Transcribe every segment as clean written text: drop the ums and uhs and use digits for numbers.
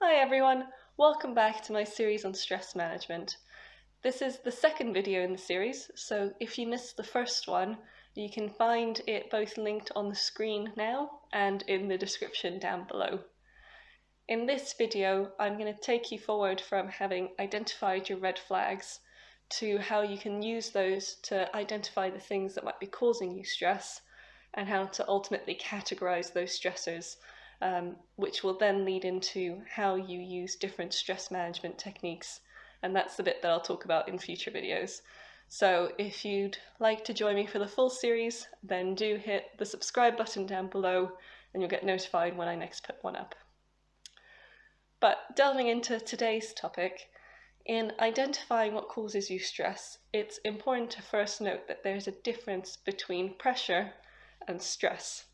Hi everyone, welcome back to my series on stress management. This is the second video in the series, so if you missed the first one, you can find it both linked on the screen now and in the description down below. In this video, I'm going to take you forward from having identified your red flags to how you can use those to identify the things that might be causing you stress and how to ultimately categorize those stressors, which will then lead into how you use different stress management techniques. And that's the bit that I'll talk about in future videos. So if you'd like to join me for the full series, then do hit the subscribe button down below and you'll get notified when I next put one up. But delving into today's topic, in identifying what causes you stress, it's important to first note that there's a difference between pressure and stress.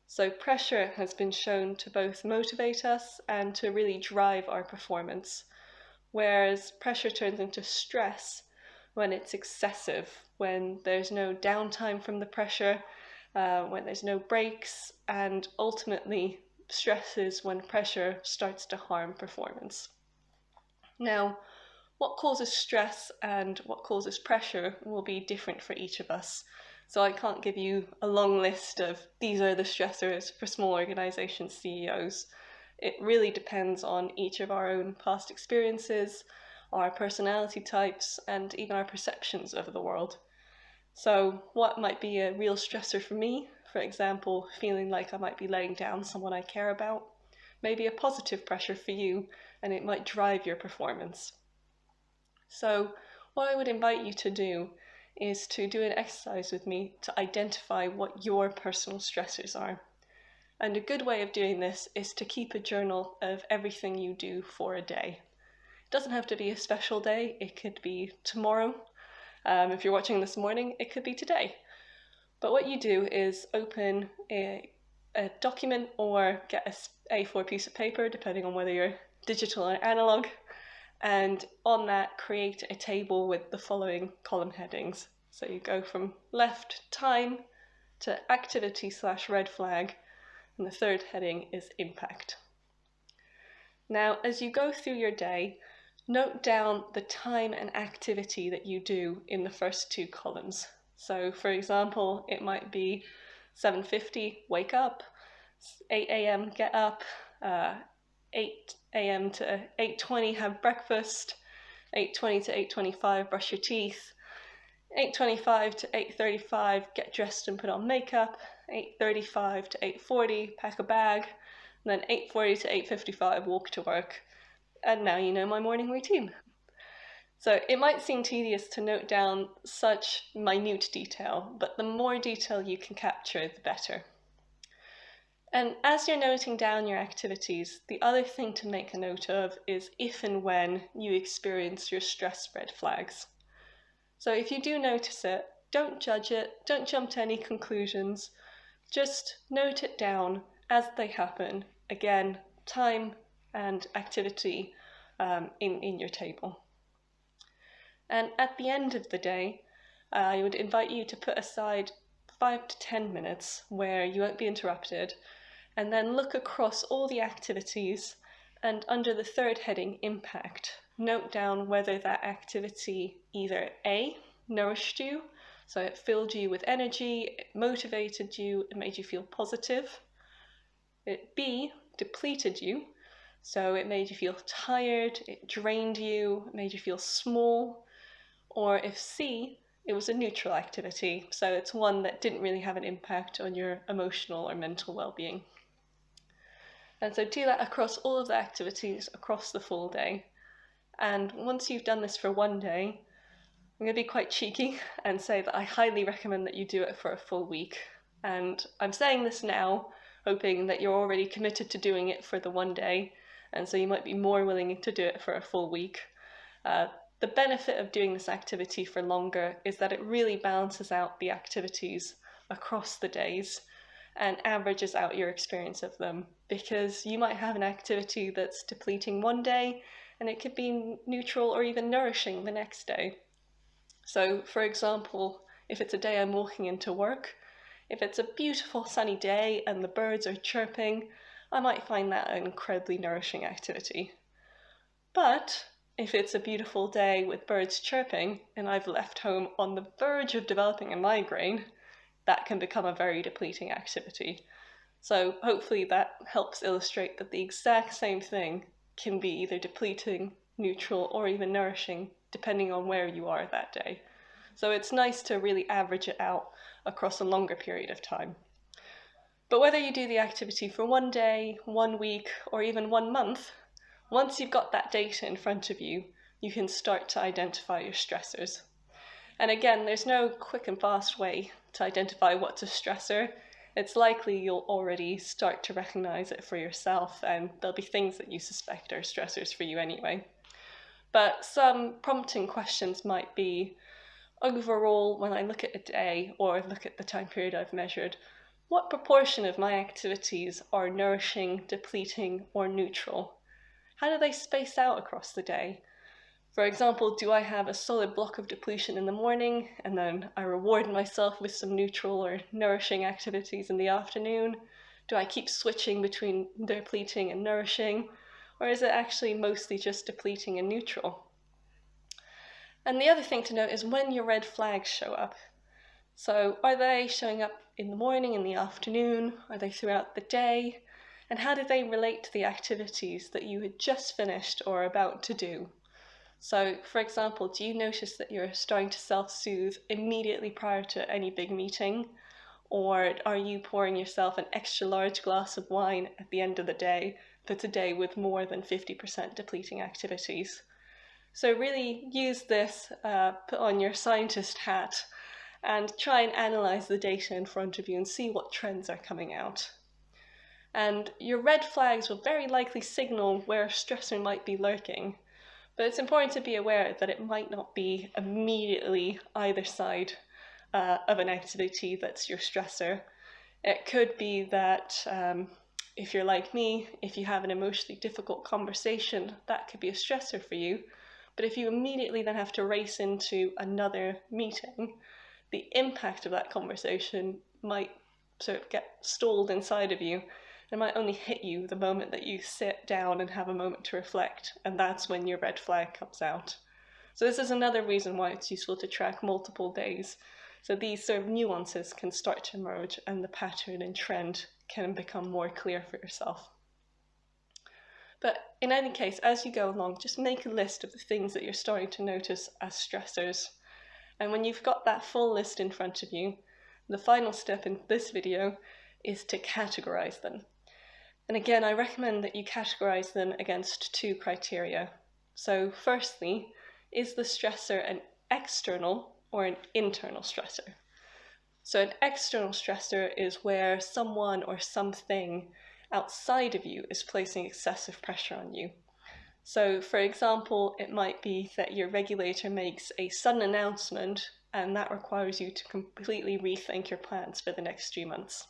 So pressure has been shown to both motivate us and to really drive our performance, whereas pressure turns into stress when it's excessive, when there's no downtime from the pressure, when there's no breaks, and ultimately stress is when pressure starts to harm performance. Now, what causes stress and what causes pressure will be different for each of us. So I can't give you a long list of these are the stressors for small organization CEOs. It really depends on each of our own past experiences, our personality types, and even our perceptions of the world. So what might be a real stressor for me, for example, feeling like I might be letting down someone I care about, may be a positive pressure for you, and it might drive your performance. So what I would invite you to do is to do an exercise with me to identify what your personal stressors are. And a good way of doing this is to keep a journal of everything you do for a day. It doesn't have to be a special day, it could be tomorrow. If you're watching this morning, it could be today. But what you do is open a document or get a A4 piece of paper, depending on whether you're digital or analog, and on that create a table with the following column headings. So you go from left, time, to activity/red flag, and the third heading is impact. Now, as you go through your day, note down the time and activity that you do in the first two columns. So for example, it might be 7:50, wake up, 8 a.m. get up, 8 a.m. to 8:20 have breakfast, 8:20 to 8:25 brush your teeth, 8:25 to 8:35 get dressed and put on makeup, 8:35 to 8:40 pack a bag, and then 8:40 to 8:55 walk to work. And now you know my morning routine. So it might seem tedious to note down such minute detail, but the more detail you can capture, the better. And as you're noting down your activities, the other thing to make a note of is if and when you experience your stress red flags. So if you do notice it, don't judge it, don't jump to any conclusions, just note it down as they happen. Again, time and activity in your table. And at the end of the day, I would invite you to put aside 5 to 10 minutes where you won't be interrupted, and then look across all the activities, and under the third heading, impact, note down whether that activity either A, nourished you, so it filled you with energy, it motivated you, it made you feel positive, it B, depleted you, so it made you feel tired, it drained you, it made you feel small, or if C, it was a neutral activity, so it's one that didn't really have an impact on your emotional or mental well-being. And so do that across all of the activities across the full day. And once you've done this for one day, I'm going to be quite cheeky and say that I highly recommend that you do it for a full week. And I'm saying this now, hoping that you're already committed to doing it for the one day, and so you might be more willing to do it for a full week. The benefit of doing this activity for longer is that it really balances out the activities across the days and averages out your experience of them, because you might have an activity that's depleting one day and it could be neutral or even nourishing the next day. So for example, if it's a day I'm walking into work, if it's a beautiful sunny day and the birds are chirping, I might find that an incredibly nourishing activity. But if it's a beautiful day with birds chirping and I've left home on the verge of developing a migraine, that can become a very depleting activity. So hopefully that helps illustrate that the exact same thing can be either depleting, neutral, or even nourishing, depending on where you are that day. So it's nice to really average it out across a longer period of time. But whether you do the activity for one day, 1 week, or even 1 month, once you've got that data in front of you, you can start to identify your stressors. And again, there's no quick and fast way to identify what's a stressor. It's likely you'll already start to recognize it for yourself, and there'll be things that you suspect are stressors for you anyway. But some prompting questions might be, overall, when I look at a day or look at the time period I've measured, what proportion of my activities are nourishing, depleting, or neutral? How do they space out across the day? For example, do I have a solid block of depletion in the morning and then I reward myself with some neutral or nourishing activities in the afternoon? Do I keep switching between depleting and nourishing? Or is it actually mostly just depleting and neutral? And the other thing to note is when your red flags show up. So are they showing up in the morning, in the afternoon? Are they throughout the day? And how do they relate to the activities that you had just finished or are about to do? So, for example, do you notice that you're starting to self-soothe immediately prior to any big meeting? Or are you pouring yourself an extra large glass of wine at the end of the day that's a day with more than 50% depleting activities? So really use this, put on your scientist hat, and try and analyze the data in front of you and see what trends are coming out. And your red flags will very likely signal where a stressor might be lurking, but it's important to be aware that it might not be immediately either side of an activity that's your stressor. It could be that if you're like me, if you have an emotionally difficult conversation, that could be a stressor for you. But if you immediately then have to race into another meeting, the impact of that conversation might sort of get stalled inside of you. It might only hit you the moment that you sit down and have a moment to reflect, and that's when your red flag comes out. So this is another reason why it's useful to track multiple days. So these sort of nuances can start to emerge and the pattern and trend can become more clear for yourself. But in any case, as you go along, just make a list of the things that you're starting to notice as stressors. And when you've got that full list in front of you, the final step in this video is to categorize them. And again, I recommend that you categorize them against 2 criteria. So firstly, is the stressor an external or an internal stressor? So an external stressor is where someone or something outside of you is placing excessive pressure on you. So for example, it might be that your regulator makes a sudden announcement and that requires you to completely rethink your plans for the next 3 months.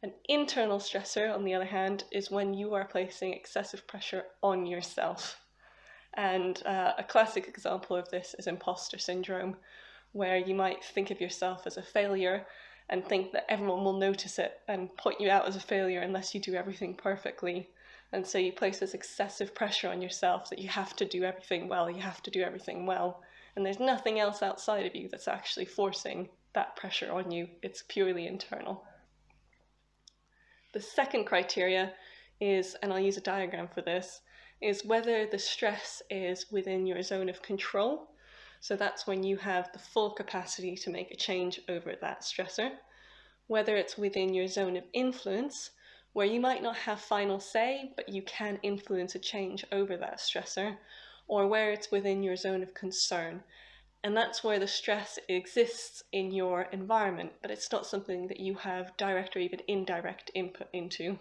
An internal stressor, on the other hand, is when you are placing excessive pressure on yourself. And a classic example of this is imposter syndrome, where you might think of yourself as a failure and think that everyone will notice it and point you out as a failure unless you do everything perfectly. And so you place this excessive pressure on yourself that you have to do everything well, you have to do everything well. And there's nothing else outside of you that's actually forcing that pressure on you. It's purely internal. The second criteria is, and I'll use a diagram for this, is whether the stress is within your zone of control. So that's when you have the full capacity to make a change over that stressor. Whether it's within your zone of influence, where you might not have final say, but you can influence a change over that stressor, or where it's within your zone of concern. And that's where the stress exists in your environment, but it's not something that you have direct or even indirect input into.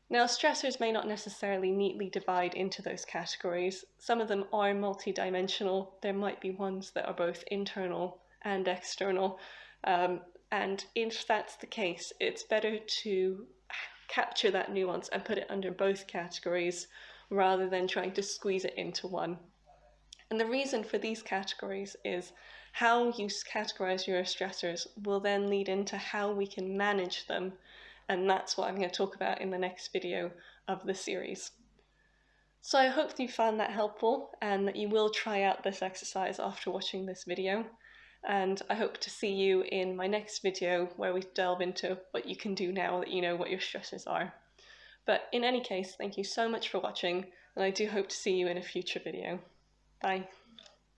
Now, stressors may not necessarily neatly divide into those categories. Some of them are multidimensional. There might be ones that are both internal and external. And if that's the case, it's better to capture that nuance and put it under both categories rather than trying to squeeze it into one. And the reason for these categories is how you categorize your stressors will then lead into how we can manage them and that's what I'm going to talk about in the next video of the series. So I hope you found that helpful and that you will try out this exercise after watching this video. And I hope to see you in my next video where we delve into what you can do now that you know what your stressors are. But in any case, thank you so much for watching, and I do hope to see you in a future video. Bye.